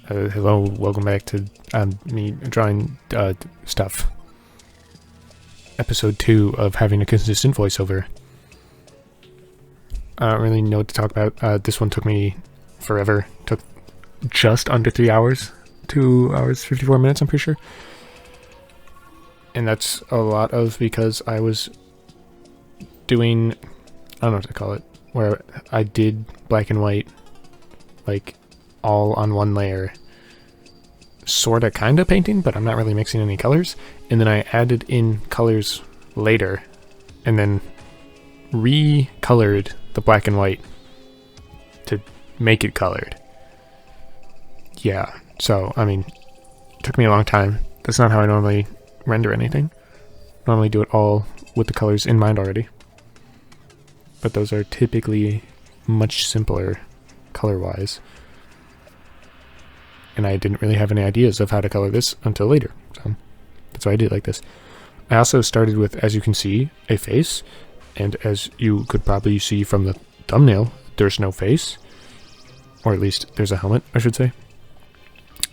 Hello, welcome back to me drawing stuff. Episode 2 of having a consistent voiceover. I don't really know what to talk about. This one took me forever. Took just under 3 hours. 2 hours, 54 minutes, I'm pretty sure. And that's a lot of because I was doing, I don't know what to call it, where I did black and white, like, all on one layer, sorta kinda painting, but I'm not really mixing any colors, and then I added in colors later and then recolored the black and white to make it colored. Yeah, so I mean, it took me a long time. That's not how I normally render anything. I normally do it all with the colors in mind already, but those are typically much simpler color wise. And I didn't really have any ideas of how to color this until later, so that's why I did it like this. I also started with, as you can see, a face, and as you could probably see from the thumbnail, there's no face, or at least there's a helmet, I should say.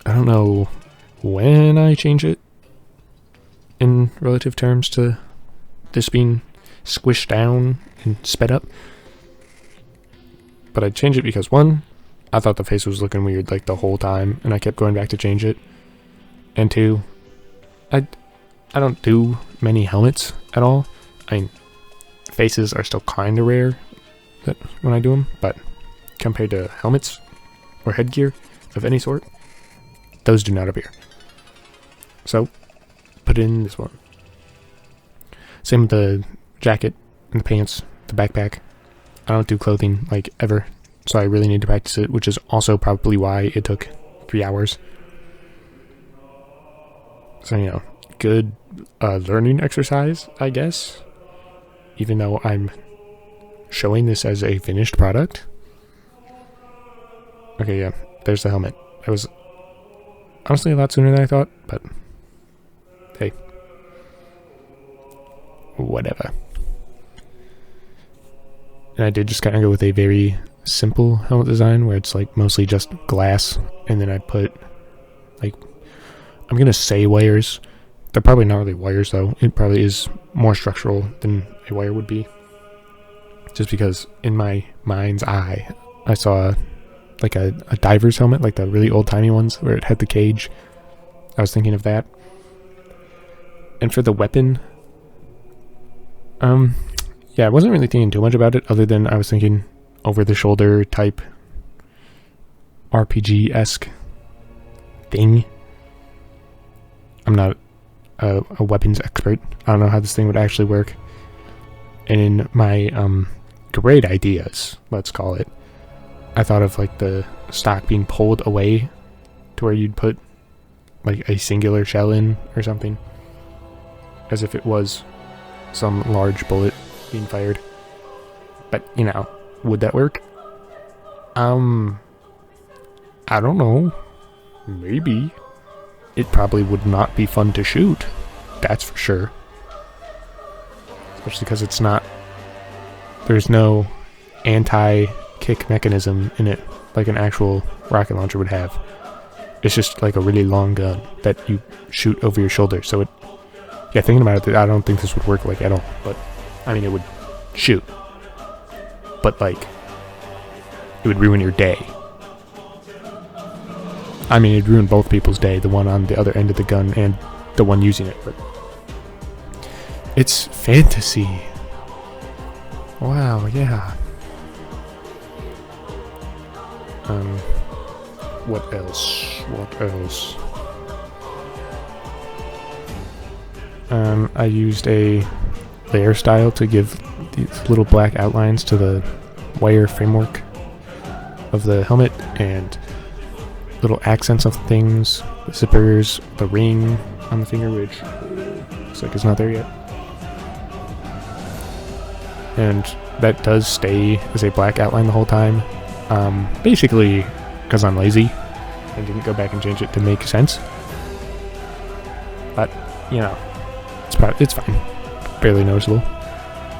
I don't know when I change it in relative terms to this being squished down and sped up, but I changed it because, one, I thought the face was looking weird like the whole time, and I kept going back to change it. And two, I don't do many helmets at all. I mean, faces are still kind of rare when I do them, but compared to helmets or headgear of any sort, those do not appear. So, put in this one. Same with the jacket and the pants, the backpack. I don't do clothing like ever. So I really need to practice it, which is also probably why it took 3 hours. So, you know, good learning exercise, I guess. Even though I'm showing this as a finished product. Okay, yeah, there's the helmet. That was honestly a lot sooner than I thought, but hey. Whatever. And I did just kind of go with a very simple helmet design where it's like mostly just glass, and then I put, like, I'm gonna say wires. They're probably not really wires though. It probably is more structural than a wire would be, just because in my mind's eye I saw like a diver's helmet, like the really old-timey ones where it had the cage. I was thinking of that. And for the weapon, yeah, I wasn't really thinking too much about it, other than I was thinking over-the-shoulder type RPG-esque thing. I'm not a weapons expert. I don't know how this thing would actually work. And in my great ideas, let's call it, I thought of like the stock being pulled away to where you'd put like a singular shell in or something, as if it was some large bullet being fired. But, you know, would that work? I don't know. Maybe. It probably would not be fun to shoot. That's for sure. Especially because it's not... There's no anti-kick mechanism in it like an actual rocket launcher would have. It's just like a really long gun that you shoot over your shoulder. So it... Yeah, thinking about it, I don't think this would work like at all. But, I mean, it would shoot. But, like, it would ruin your day. I mean, it'd ruin both people's day, the one on the other end of the gun and the one using it, but it's fantasy. Wow, yeah. What else? What else? I used a layer style to give these little black outlines to the wire framework of the helmet, and little accents of things, the zippers, the ring on the finger, which looks like it's not there yet. And that does stay as a black outline the whole time. Basically, because I'm lazy and didn't go back and change it to make sense. But, you know, it's fine. Barely noticeable.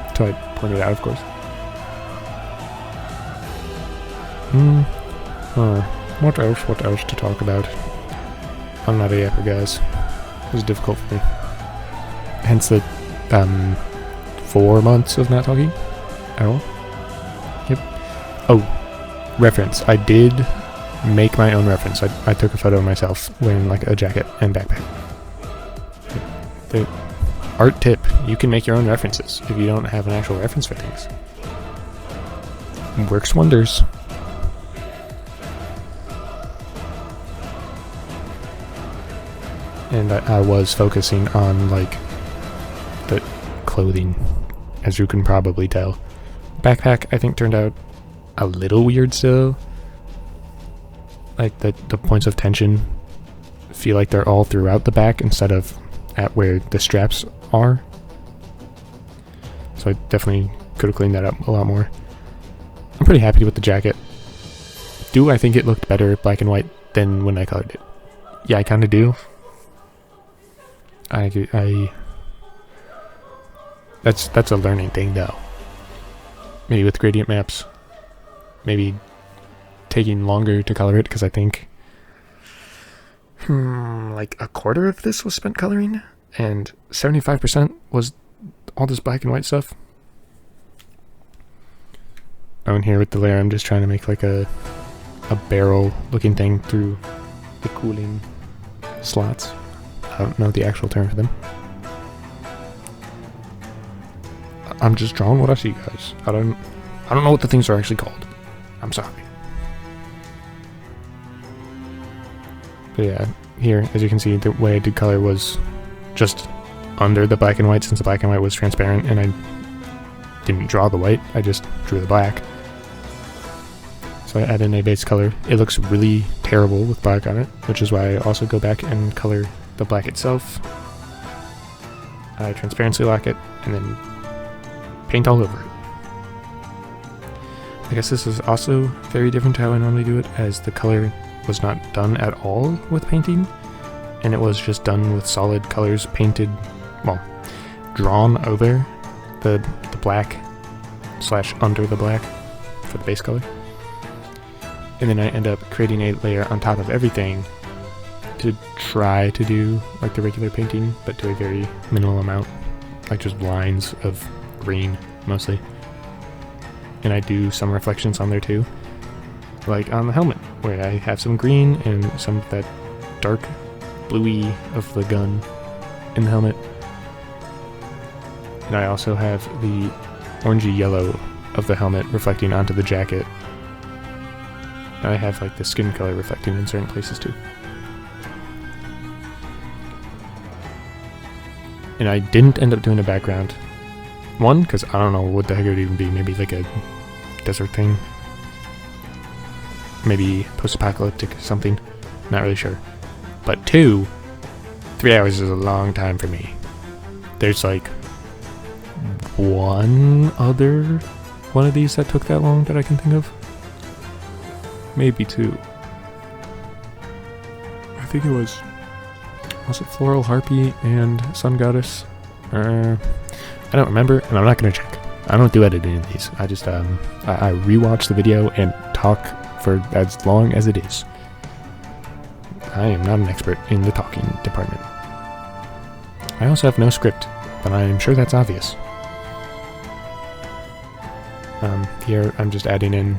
Until I point it out, of course. What else to talk about? I'm not a yapper, guys. It was difficult for me. Hence the 4 months of not talking at all. Yep. Oh, reference. I did make my own reference. I took a photo of myself wearing like a jacket and backpack. The art tip, you can make your own references if you don't have an actual reference for things. It works wonders. And I was focusing on like the clothing, as you can probably tell. Backpack, I think, turned out a little weird still. Like the points of tension feel like they're all throughout the back instead of at where the straps are. So I definitely could have cleaned that up a lot more. I'm pretty happy with the jacket. Do I think it looked better black and white than when I colored it? Yeah, I kind of do. That's a learning thing though. Maybe with gradient maps, maybe taking longer to color it, because I think like a quarter of this was spent coloring and 75% was all this black and white stuff. Oh, and here with the layer I'm just trying to make like a barrel looking thing through the cooling slots. I don't know the actual term for them. I'm just drawing what I see, guys. I don't know what the things are actually called. I'm sorry. But yeah, here, as you can see, the way I did color was just under the black and white, since the black and white was transparent, and I didn't draw the white, I just drew the black. So I add in a base color. It looks really terrible with black on it, which is why I also go back and color the black itself. I transparency lock it, and then paint all over it. I guess this is also very different to how I normally do it, as the color was not done at all with painting, and it was just done with solid colors painted, well, drawn over the black / under the black for the base color. And then I end up creating a layer on top of everything to try to do like the regular painting, but to a very minimal amount, like just lines of green mostly. And I do some reflections on there too, like on the helmet, where I have some green and some of that dark bluey of the gun in the helmet. And I also have the orangey yellow of the helmet reflecting onto the jacket. And I have like the skin color reflecting in certain places too. And I didn't end up doing a background. One, because I don't know what the heck it would even be. Maybe like a desert thing. Maybe post-apocalyptic something. Not really sure. But two, 3 hours is a long time for me. There's like one other one of these that took that long that I can think of. Maybe two. I think it was it Floral Harpy and Sun Goddess? I don't remember, and I'm not going to check. I don't do editing in these. I just, I rewatch the video and talk for as long as it is. I am not an expert in the talking department. I also have no script, but I am sure that's obvious. Here, I'm just adding in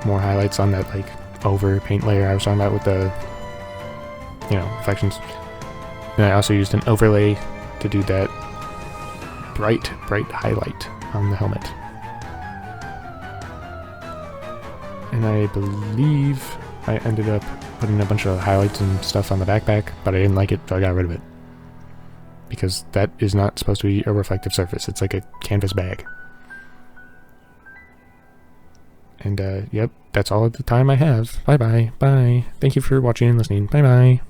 more highlights on that, like, over paint layer I was talking about with the, reflections. And I also used an overlay to do that bright highlight on the helmet. And I believe I ended up putting a bunch of highlights and stuff on the backpack, but I didn't like it, so I got rid of it. Because that is not supposed to be a reflective surface. It's like a canvas bag. And, yep, that's all of the time I have. Bye-bye. Bye. Thank you for watching and listening. Bye-bye.